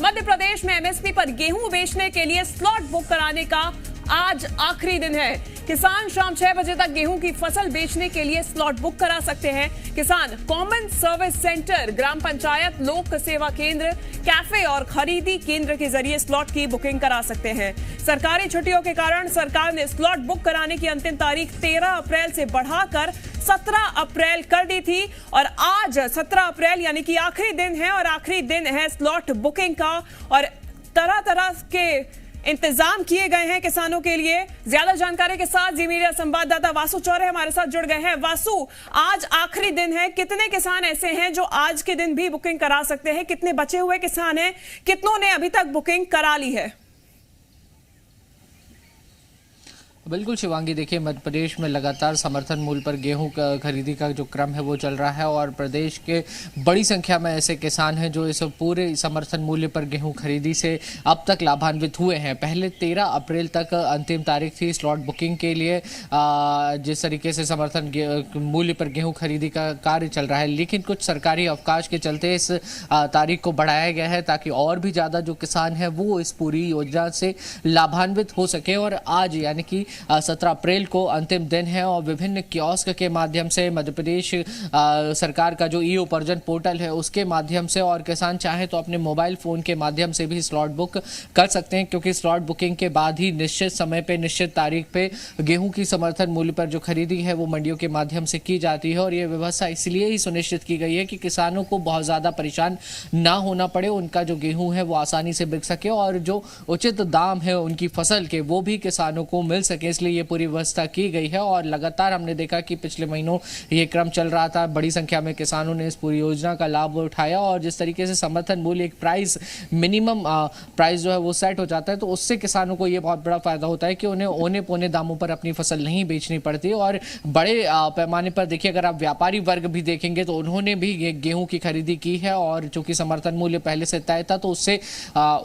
मध्य प्रदेश में एमएसपी पर गेहूं बेचने के लिए स्लॉट बुक कराने का आज आखिरी दिन है। किसान शाम 6 बजे तक गेहूं की फसल बेचने के लिए स्लॉट बुक करा सकते हैं। किसान कॉमन सर्विस सेंटर, ग्राम पंचायत, लोक सेवा केंद्र, कैफे और खरीदी केंद्र के जरिए स्लॉट की बुकिंग करा सकते हैं। सरकारी छुट्टियों के कारण सरकार ने स्लॉट बुक कराने की अंतिम तारीख 13 अप्रैल से बढ़ाकर 17 अप्रैल कर दी थी और आज 17 अप्रैल यानी कि आखिरी दिन है और आखिरी दिन है स्लॉट बुकिंग का और तरह तरह के इंतजाम किए गए हैं किसानों के लिए। ज्यादा जानकारी के साथ जी मीडिया संवाददाता वासु चौरे हमारे साथ जुड़ गए हैं। वासु, आज आखिरी दिन है, कितने किसान ऐसे हैं जो आज के दिन भी बुकिंग करा सकते हैं? कितने बचे हुए किसान हैं? कितनों ने अभी तक बुकिंग करा ली है? बिल्कुल शिवांगी, देखिए मध्य प्रदेश में लगातार समर्थन मूल्य पर गेहूं का खरीदी का जो क्रम है वो चल रहा है और प्रदेश के बड़ी संख्या में ऐसे किसान हैं जो इस पूरे समर्थन मूल्य पर गेहूं खरीदी से अब तक लाभान्वित हुए हैं। पहले 13 अप्रैल तक अंतिम तारीख थी स्लॉट बुकिंग के लिए। जिस तरीके से समर्थन मूल्य पर गेहूं खरीदी का कार्य चल रहा है, लेकिन कुछ सरकारी अवकाश के चलते इस तारीख को बढ़ाया गया है ताकि और भी ज़्यादा जो किसान हैं वो इस पूरी योजना से लाभान्वित हो सके। और आज यानी कि 17 अप्रैल को अंतिम दिन है और विभिन्न कियोस्क के माध्यम से मध्य प्रदेश सरकार का जो ई उपार्जन पोर्टल है उसके माध्यम से और किसान चाहे तो अपने मोबाइल फोन के माध्यम से भी स्लॉट बुक कर सकते हैं, क्योंकि स्लॉट बुकिंग के बाद ही निश्चित समय पे निश्चित तारीख पे गेहूं की समर्थन मूल्य पर जो खरीदी है वो मंडियों के माध्यम से की जाती है। और ये व्यवस्था इसलिए ही सुनिश्चित की गई है कि किसानों को बहुत ज़्यादा परेशान ना होना पड़े, उनका जो गेहूँ है वो आसानी से बिक सके और जो उचित दाम है उनकी फसल के वो भी किसानों को मिल सके, इसलिए ये पूरी व्यवस्था की गई है। और लगातार हमने देखा कि पिछले महीनों ये क्रम चल रहा था, बड़ी संख्या में किसानों ने इस पूरी योजना का लाभ उठाया और जिस तरीके से समर्थन मूल्य एक प्राइस मिनिमम प्राइस जो है वो सेट हो जाता है तो उससे किसानों को ये बहुत बड़ा फायदा होता है कि उन्हें औने पौने दामों पर अपनी फसल नहीं बेचनी पड़ती। और बड़े पैमाने पर देखिए, अगर आप व्यापारी वर्ग भी देखेंगे तो उन्होंने भी गेहूं की खरीदी की है और चूंकि समर्थन मूल्य पहले से तय था तो उससे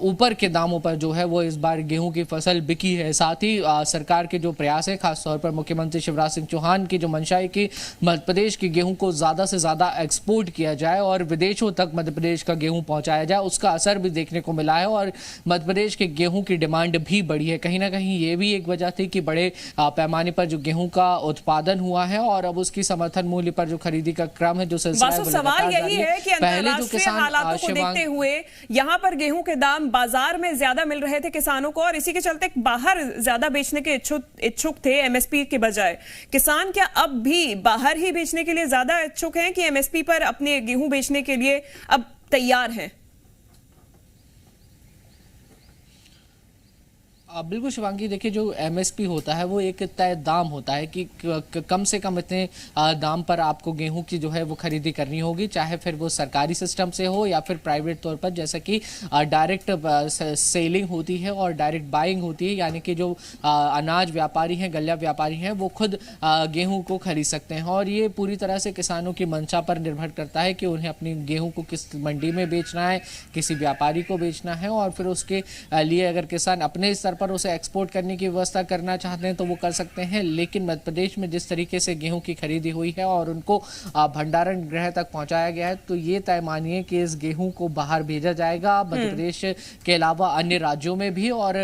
ऊपर के दामों पर जो है वो इस बार गेहूं की फसल बिकी है। साथ ही सरकार के जो प्रयास है, खासतौर पर मुख्यमंत्री शिवराज सिंह चौहान की जो मंशा है कि मध्य प्रदेश के गेहूं को ज्यादा से ज्यादा एक्सपोर्ट किया जाए और विदेशों तक मध्य प्रदेश का गेहूं पहुंचाया जाए, उसका असर भी देखने को मिला है और मध्य प्रदेश के गेहूं की डिमांड भी बढ़ी है। कहीं ना कहीं ये भी एक वजह थी कि बड़े पैमाने पर जो गेहूं का उत्पादन हुआ है और अब उसकी समर्थन मूल्य पर जो खरीदी का क्रम है जो सवाल यही है कि अंतर्राष्ट्रीय हालातों को देखते हुए यहाँ पर गेहूं के दाम बाजार में ज्यादा मिल रहे थे किसानों को और इसी के चलते बाहर ज्यादा बेचने के इच्छुक थे एमएसपी के बजाय। किसान क्या अब भी बाहर ही बेचने के लिए ज्यादा इच्छुक हैं कि एमएसपी पर अपने गेहूं बेचने के लिए अब तैयार हैं? बिल्कुल शिवांगी, देखिए जो एमएसपी होता है वो एक तय दाम होता है कि कम से कम इतने दाम पर आपको गेहूं की जो है वो खरीदी करनी होगी, चाहे फिर वो सरकारी सिस्टम से हो या फिर प्राइवेट तौर पर, जैसे कि डायरेक्ट सेलिंग होती है और डायरेक्ट बाइंग होती है, यानी कि जो अनाज व्यापारी हैं, गल्ला व्यापारी हैं, वो खुद गेहूँ को खरीद सकते हैं। और ये पूरी तरह से किसानों की मंशा पर निर्भर करता है कि उन्हें अपनी गेहूँ को किस मंडी में बेचना है, किसी व्यापारी को बेचना है और फिर उसके लिए अगर किसान अपने स्तर पर उसे एक्सपोर्ट करने की व्यवस्था करना चाहते हैं तो वो कर सकते हैं। लेकिन मध्य प्रदेश में जिस तरीके से गेहूं की खरीदी हुई है और उनको भंडारण गृह तक पहुंचाया गया है तो ये तय मानिए कि इस गेहूं को बाहर भेजा जाएगा, मध्य प्रदेश के अलावा अन्य राज्यों में भी और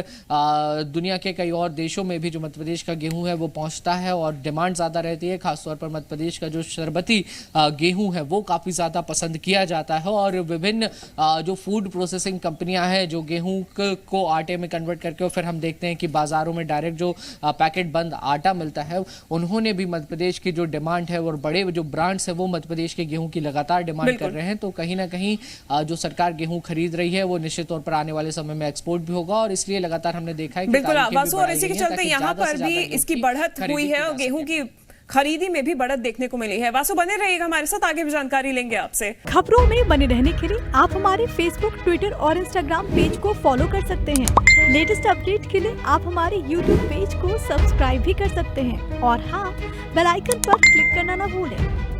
दुनिया के कई और देशों में भी जो मध्य प्रदेश का गेहूं है वो पहुंचता है और डिमांड ज्यादा रहती है। खासतौर पर मध्य प्रदेश का जो शरबती गेहूं है वो काफी ज्यादा पसंद किया जाता है और विभिन्न जो फूड प्रोसेसिंग कंपनियां हैं जो गेहूं को आटे में कन्वर्ट करके फिर हम देखते हैं कि बाजारों में डायरेक्ट जो पैकेट बंद आटा मिलता है, उन्होंने भी मध्य प्रदेश की जो डिमांड है और बड़े जो ब्रांड्स है वो मध्य प्रदेश के गेहूं की लगातार डिमांड कर रहे हैं। तो कहीं ना कहीं जो सरकार गेहूं खरीद रही है वो निश्चित तौर पर आने वाले समय में एक्सपोर्ट भी होगा और इसलिए लगातार हमने देखा है कि बिल्कुल और इसी के चलते यहाँ पर भी इसकी बढ़त हुई है और गेहूं की खरीदी में भी बढ़त देखने को मिली है। वासु बने रहिएगा हमारे साथ, आगे भी जानकारी लेंगे आपसे। खबरों में बने रहने के लिए आप हमारे फेसबुक, ट्विटर और इंस्टाग्राम पेज को फॉलो कर सकते हैं। लेटेस्ट अपडेट के लिए आप हमारे यूट्यूब पेज को सब्सक्राइब भी कर सकते हैं और हाँ, बेल आइकन पर क्लिक करना ना भूलें।